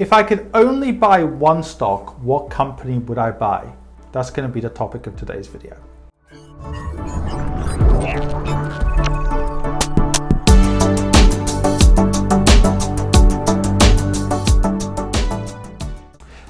If I could only buy one stock, what company would I buy? That's going to be the topic of today's video.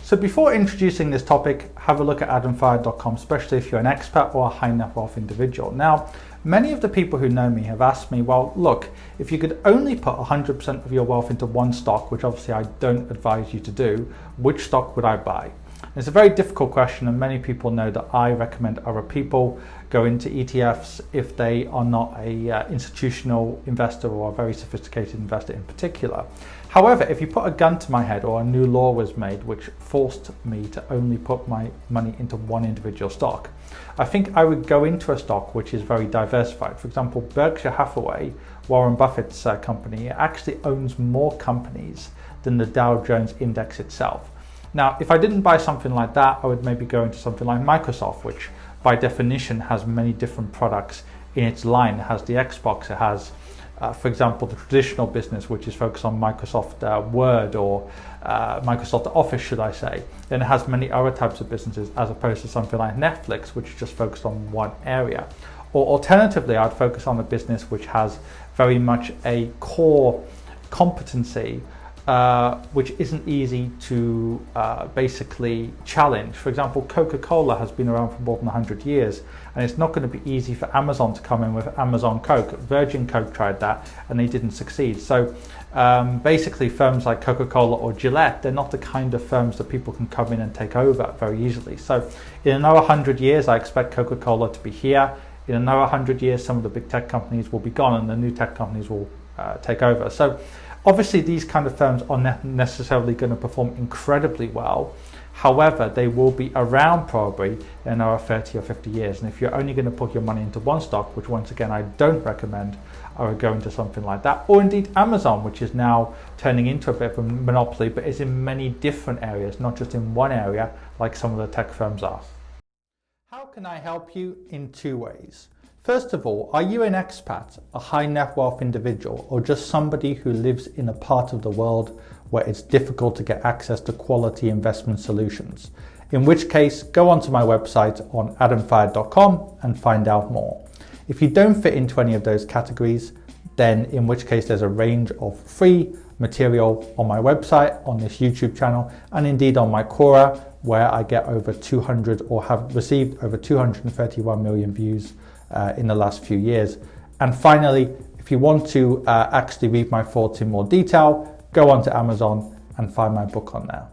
So before introducing this topic, have a look at adamfire.com, especially if you're an expat or a high net wealth individual. Now, many of the people who know me have asked me, well, look, if you could only put 100% of your wealth into one stock, which obviously I don't advise you to do, which stock would I buy? And it's a very difficult question, and many people know that I recommend other people go into ETFs if they are not a institutional investor or a very sophisticated investor in particular. However, if you put a gun to my head or a new law was made which forced me to only put my money into one individual stock, I think I would go into a stock which is very diversified. For example, Berkshire Hathaway, Warren Buffett's company, actually owns more companies than the Dow Jones index itself. Now, if I didn't buy something like that, I would maybe go into something like Microsoft, which by definition has many different products in its line. It has the Xbox, it has for example, the traditional business, which is focused on Microsoft Word or Microsoft Office, should I say. Then it has many other types of businesses as opposed to something like Netflix, which is just focused on one area. Or alternatively, I'd focus on a business which has very much a core competency which isn't easy to basically challenge. For example, Coca-Cola has been around for more than 100 years, and it's not going to be easy for Amazon to come in with Amazon Coke. Virgin Coke tried that and they didn't succeed. So basically firms like Coca-Cola or Gillette, they're not the kind of firms that people can come in and take over very easily. So in another 100 years, I expect Coca-Cola to be here. In another 100 years, some of the big tech companies will be gone and the new tech companies will take over. So obviously, these kind of firms are not necessarily going to perform incredibly well. However, they will be around probably in another 30 or 50 years. And if you're only going to put your money into one stock, which once again, I don't recommend, I would go into something like that. Or indeed Amazon, which is now turning into a bit of a monopoly, but is in many different areas, not just in one area, like some of the tech firms are. How can I help you? In two ways. First of all, are you an expat, a high net wealth individual, or just somebody who lives in a part of the world where it's difficult to get access to quality investment solutions? In which case, go onto my website on adamfire.com and find out more. If you don't fit into any of those categories, then in which case there's a range of free material on my website, on this YouTube channel, and indeed on my Quora, where I get over 200 or have received over 231 million views in the last few years. And finally, if you want to actually read my thoughts in more detail, go on to Amazon and find my book on there.